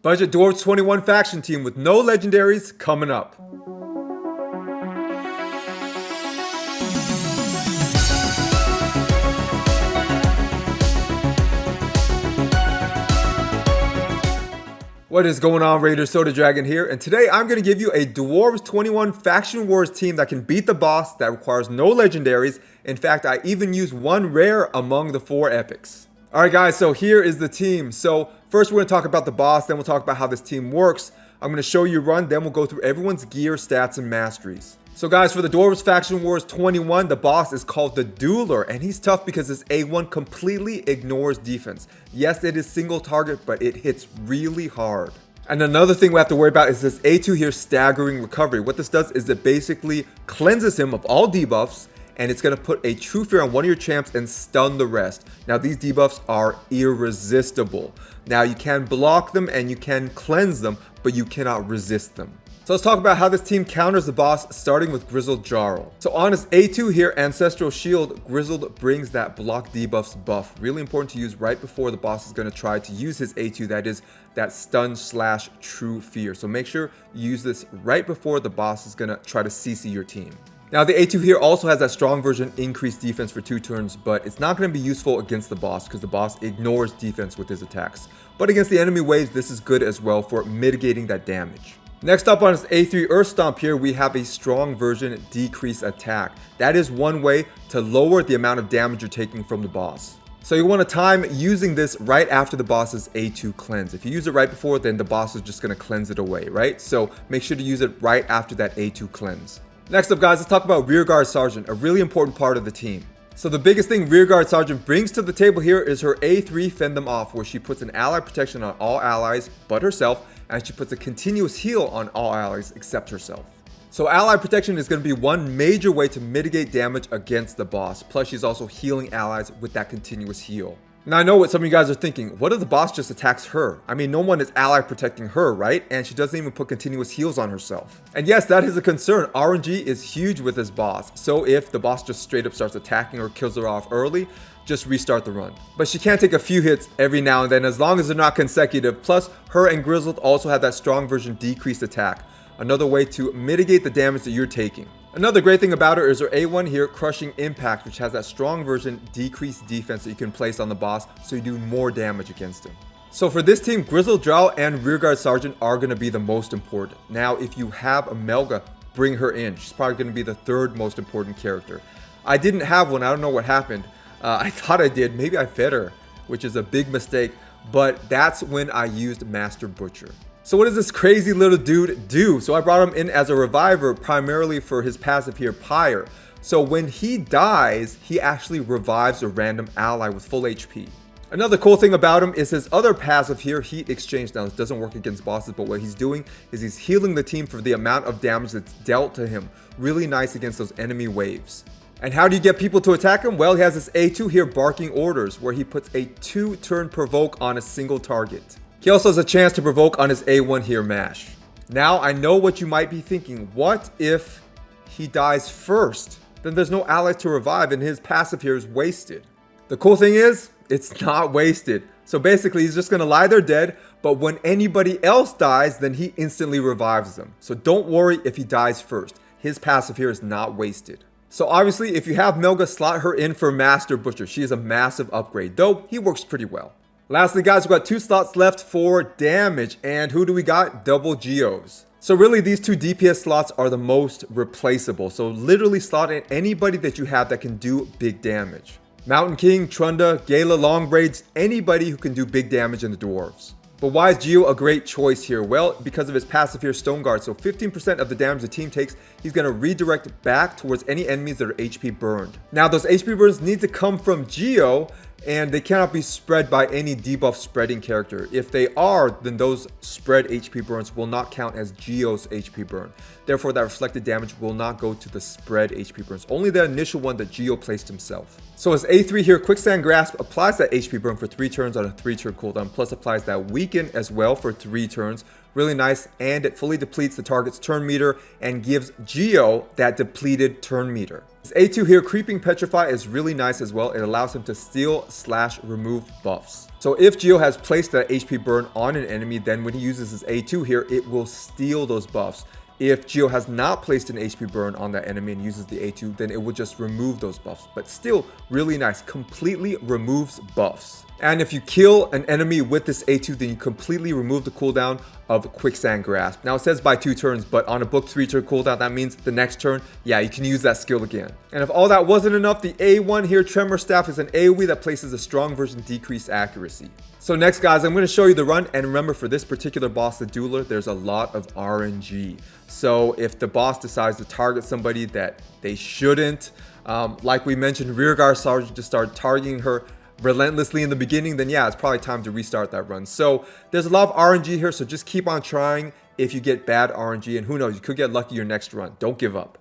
Budget Dwarves 21 faction team with no legendaries coming up. What is going on, Raiders? Soda Dragon here, and today I'm going to give you a Dwarves 21 Faction Wars team that can beat the boss, that requires no legendaries. In fact, I even use one rare among the 4 epics. Alright guys, so here is the team. So first we're going to talk about the boss, then we'll talk about how this team works. I'm going to show you a run, then we'll go through everyone's gear, stats, and masteries. So guys, for the Dwarves Faction Wars 21, the boss is called the Dueler, and he's tough because his A1 completely ignores defense. Yes, it is single target, but it hits really hard. And another thing we have to worry about is this A2 here, Staggering Recovery. What this does is it basically cleanses him of all debuffs, and it's going to put a True Fear on one of your champs and stun the rest. Now these debuffs are irresistible. Now you can block them and you can cleanse them, but you cannot resist them. So let's talk about how this team counters the boss, starting with Grizzle Jarl. So on his A2 here, Ancestral Shield, Grizzle brings that block debuffs buff. Really important to use right before the boss is going to try to use his A2, that is that stun / True Fear. So make sure you use this right before the boss is going to try to CC your team. Now the A2 here also has that strong version increased defense for 2 turns, but it's not going to be useful against the boss because the boss ignores defense with his attacks. But against the enemy waves, this is good as well for mitigating that damage. Next up on his A3 Earth Stomp here, we have a strong version decrease attack. That is one way to lower the amount of damage you're taking from the boss. So you want to time using this right after the boss's A2 cleanse. If you use it right before, then the boss is just going to cleanse it away, right? So make sure to use it right after that A2 cleanse. Next up guys, let's talk about Rearguard Sergeant, a really important part of the team. So the biggest thing Rearguard Sergeant brings to the table here is her A3 Fend Them Off, where she puts an ally protection on all allies but herself, and she puts a continuous heal on all allies except herself. So ally protection is going to be one major way to mitigate damage against the boss, plus she's also healing allies with that continuous heal. Now I know what some of you guys are thinking, what if the boss just attacks her? I mean, no one is ally protecting her, right? And she doesn't even put continuous heals on herself. And yes, that is a concern. RNG is huge with this boss. So if the boss just straight up starts attacking or kills her off early, just restart the run. But she can take a few hits every now and then as long as they're not consecutive. Plus, her and Grizzled also have that strong version decreased attack. Another way to mitigate the damage that you're taking. Another great thing about her is her A1 here, Crushing Impact, which has that strong version decreased defense that you can place on the boss so you do more damage against him. So for this team, Grizzle Jarl and Rearguard Sergeant are going to be the most important. Now, if you have a Melga, bring her in. She's probably going to be the 3rd most important character. I didn't have one. I don't know what happened. I thought I did. Maybe I fed her, which is a big mistake. But that's when I used Master Butcher. So what does this crazy little dude do? So I brought him in as a reviver, primarily for his passive here, Pyre. So when he dies, he actually revives a random ally with full HP. Another cool thing about him is his other passive here, Heat Exchange. Now this doesn't work against bosses, but what he's doing is he's healing the team for the amount of damage that's dealt to him. Really nice against those enemy waves. And how do you get people to attack him? Well, he has this A2 here, Barking Orders, where he puts a 2-turn provoke on a single target. He also has a chance to provoke on his A1 here, Mash. Now, I know what you might be thinking. What if he dies first? Then there's no allies to revive and his passive here is wasted. The cool thing is, it's not wasted. So basically, he's just going to lie there dead, but when anybody else dies, then he instantly revives them. So don't worry if he dies first. His passive here is not wasted. So obviously, if you have Melga, slot her in for Master Butcher. She is a massive upgrade, though he works pretty well. Lastly guys, we've got 2 slots left for damage, and who do we got? Double Geos. So really these 2 DPS slots are the most replaceable, so literally slot in anybody that you have that can do big damage. Mountain King, Trunda, Gala, Long Braids, anybody who can do big damage in the Dwarves. But why is Geo a great choice here? Well, because of his passive here, Stone Guard. So 15% of the damage the team takes, he's going to redirect back towards any enemies that are HP burned. Now those HP burns need to come from Geo, and they cannot be spread by any debuff spreading character. If they are, then those spread HP burns will not count as Geo's HP burn. Therefore, that reflected damage will not go to the spread HP burns, only the initial one that Geo placed himself. So his A3 here, Quicksand Grasp, applies that HP burn for 3 turns on a 3-turn cooldown, plus applies that Weaken as well for 3 turns, really nice, and it fully depletes the target's turn meter and gives Geo that depleted turn meter. This A2 here, Creeping Petrify, is really nice as well. It allows him to steal/remove buffs. So if Geo has placed the HP burn on an enemy, then when he uses his A2 here, it will steal those buffs. If Geo has not placed an HP burn on that enemy and uses the A2, then it will just remove those buffs. But still really nice, completely removes buffs. And if you kill an enemy with this A2, then you completely remove the cooldown of Quicksand Grasp. Now it says by 2 turns, but on a book 3 turn cooldown, that means the next turn, yeah, you can use that skill again. And if all that wasn't enough, the A1 here, Tremor Staff, is an AoE that places a strong version decreased accuracy. So next, guys, I'm going to show you the run, and remember, for this particular boss, the Dueler, there's a lot of RNG. So if the boss decides to target somebody that they shouldn't, like we mentioned, Rearguard Sergeant just started targeting her relentlessly in the beginning, then yeah, it's probably time to restart that run. So there's a lot of RNG here, so just keep on trying. If you get bad RNG, and who knows, you could get lucky your next run. Don't give up.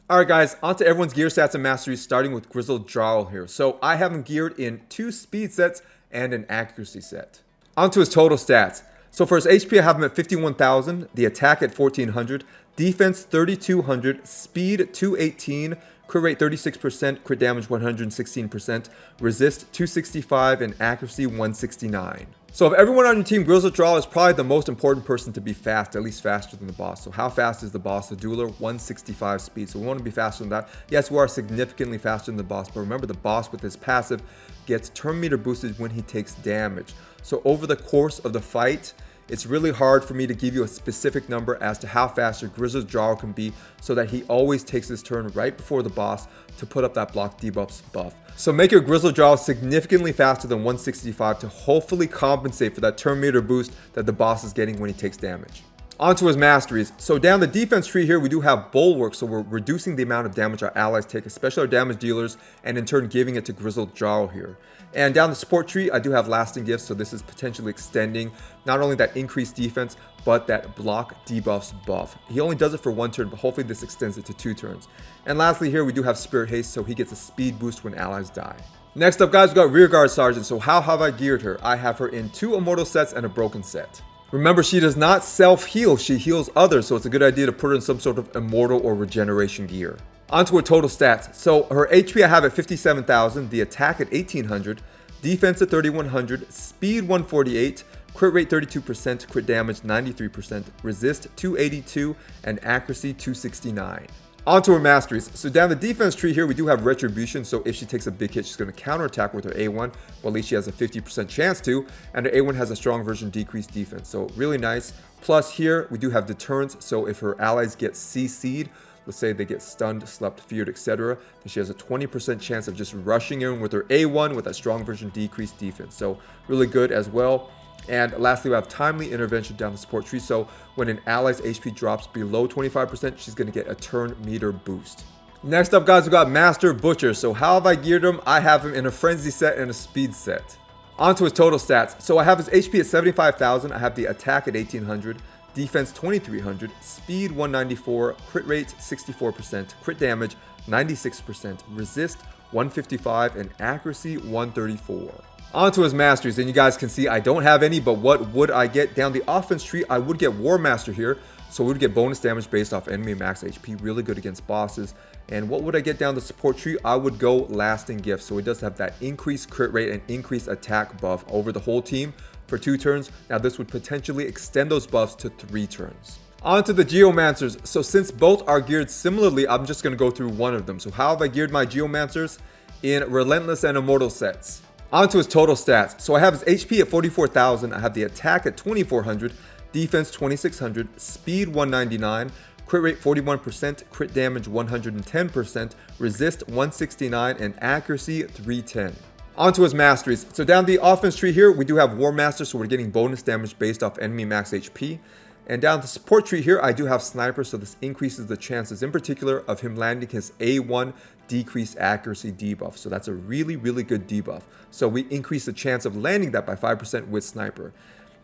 Alright guys, on to everyone's gear stats and masteries, starting with Grizzle Jarl here. So I have him geared in 2 speed sets and an accuracy set. On to his total stats. So for his HP, I have him at 51,000, the attack at 1,400, defense 3,200, speed 218, crit rate 36%, crit damage 116%, resist 265, and accuracy 169. So of everyone on your team, Grizzle Jarl is probably the most important person to be fast, at least faster than the boss. So how fast is the boss? The Dueler, 165 speed. So we want to be faster than that. Yes, we are significantly faster than the boss, but remember the boss with his passive gets turn meter boosted when he takes damage. So over the course of the fight, it's really hard for me to give you a specific number as to how fast your Grizzle Jarl can be so that he always takes his turn right before the boss to put up that block debuffs buff. So make your Grizzle Jarl significantly faster than 165 to hopefully compensate for that turn meter boost that the boss is getting when he takes damage. Onto his masteries. So down the defense tree here, we do have Bulwark, so we're reducing the amount of damage our allies take, especially our damage dealers, and in turn giving it to Grizzle Jarl here. And down the support tree, I do have Lasting Gifts, so this is potentially extending not only that increased defense, but that block debuffs buff. He only does it for 1 turn, but hopefully this extends it to 2 turns. And lastly here, we do have Spirit Haste, so he gets a speed boost when allies die. Next up guys, we got Rearguard Sergeant. So how have I geared her? I have her in 2 immortal sets and a broken set. Remember, she does not self-heal, she heals others, so it's a good idea to put her in some sort of immortal or regeneration gear. Onto her total stats. So her HP I have at 57,000, the attack at 1,800, defense at 3,100, speed 148, crit rate 32%, crit damage 93%, resist 282, and accuracy 269. Onto her masteries. So down the defense tree here, we do have Retribution. So if she takes a big hit, she's going to counterattack with her A1. Well, at least she has a 50% chance to. And her A1 has a strong version decreased defense. So really nice. Plus here, we do have Deterrence. So if her allies get CC'd, let's say they get stunned, slept, feared, etc., then she has a 20% chance of just rushing in with her A1 with that strong version decreased defense. So really good as well. And lastly, we have Timely Intervention down the support tree. So when an ally's HP drops below 25%, she's going to get a turn meter boost. Next up, guys, we got Master Butcher. So how have I geared him? I have him in a Frenzy set and a Speed set. Onto his total stats. So I have his HP at 75,000. I have the attack at 1,800. Defense 2,300. Speed 194. Crit rate 64%. Crit damage 96%. Resist 155. And accuracy 134. Onto his masteries, and you guys can see I don't have any, but what would I get? Down the offense tree, I would get War Master here, so we would get bonus damage based off enemy max HP, really good against bosses. And what would I get down the support tree? I would go Lasting Gift, so he does have that increased crit rate and increased attack buff over the whole team for 2 turns. Now this would potentially extend those buffs to 3 turns. On to the Geomancers. So since both are geared similarly, I'm just going to go through one of them. So how have I geared my Geomancers? In Relentless and Immortal sets. Onto his total stats. So I have his HP at 44,000. I have the attack at 2,400, defense 2,600, speed 199, crit rate 41%, crit damage 110%, resist 169, and accuracy 310. Onto his masteries. So down the offense tree here, we do have War Master, so we're getting bonus damage based off enemy max HP. And down the support tree here, I do have Sniper, so this increases the chances, in particular, of him landing his A1 decreased accuracy debuff. So that's a really, really good debuff. So we increase the chance of landing that by 5% with Sniper.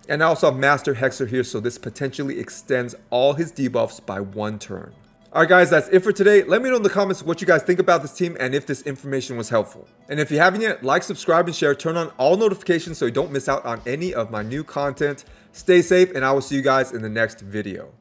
And I also have Master Hexer here, so this potentially extends all his debuffs by 1 turn. Alright guys, that's it for today. Let me know in the comments what you guys think about this team and if this information was helpful. And if you haven't yet, like, subscribe, and share. Turn on all notifications so you don't miss out on any of my new content. Stay safe, and I will see you guys in the next video.